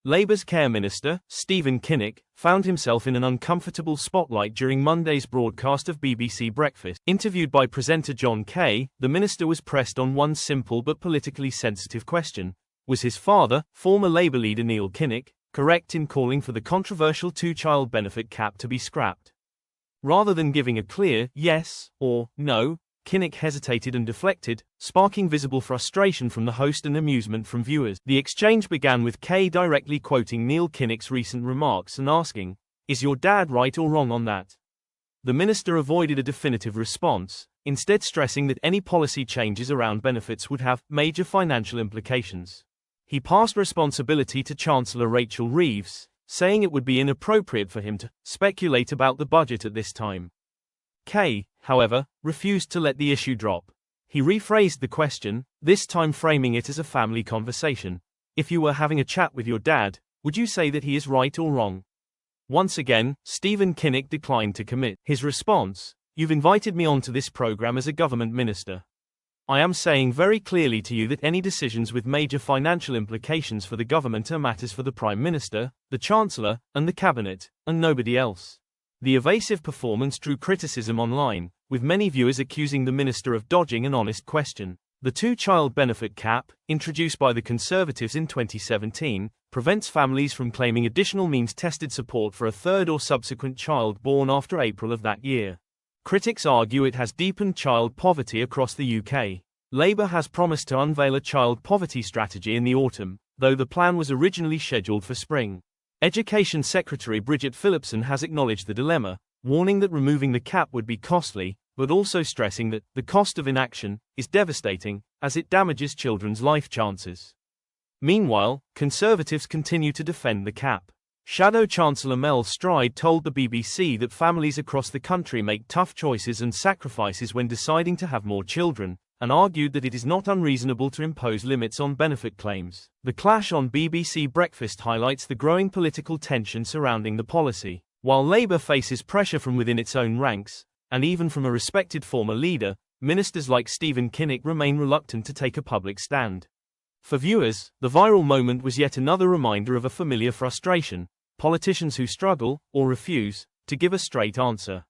Labour's Care Minister, Stephen Kinnock, found himself in an uncomfortable spotlight during Monday's broadcast of BBC Breakfast. Interviewed by presenter Jon Kay, the minister was pressed on one simple but politically sensitive question. Was his father, former Labour leader Neil Kinnock, correct in calling for the controversial two-child benefit cap to be scrapped? Rather than giving a clear yes or no, Kinnock hesitated and deflected, sparking visible frustration from the host and amusement from viewers. The exchange began with Kay directly quoting Neil Kinnock's recent remarks and asking, "Is your dad right or wrong on that?" The minister avoided a definitive response, instead stressing that any policy changes around benefits would have major financial implications. He passed responsibility to Chancellor Rachel Reeves, saying it would be inappropriate for him to speculate about the budget at this time. Kay, however, refused to let the issue drop. He rephrased the question, this time framing it as a family conversation. If you were having a chat with your dad, would you say that he is right or wrong? Once again, Stephen Kinnock declined to commit. His response, "You've invited me onto this program as a government minister. I am saying very clearly to you that any decisions with major financial implications for the government are matters for the Prime Minister, the Chancellor, and the Cabinet, and nobody else." The evasive performance drew criticism online, with many viewers accusing the minister of dodging an honest question. The two-child benefit cap, introduced by the Conservatives in 2017, prevents families from claiming additional means-tested support for a third or subsequent child born after April of that year. Critics argue it has deepened child poverty across the UK. Labour has promised to unveil a child poverty strategy in the autumn, though the plan was originally scheduled for spring. Education Secretary Bridget Phillipson has acknowledged the dilemma, warning that removing the cap would be costly, but also stressing that the cost of inaction is devastating, as it damages children's life chances. Meanwhile, Conservatives continue to defend the cap. Shadow Chancellor Mel Stride told the BBC that families across the country make tough choices and sacrifices when deciding to have more children, and argued that it is not unreasonable to impose limits on benefit claims. The clash on BBC Breakfast highlights the growing political tension surrounding the policy. While Labour faces pressure from within its own ranks, and even from a respected former leader, ministers like Stephen Kinnock remain reluctant to take a public stand. For viewers, the viral moment was yet another reminder of a familiar frustration: politicians who struggle, or refuse, to give a straight answer.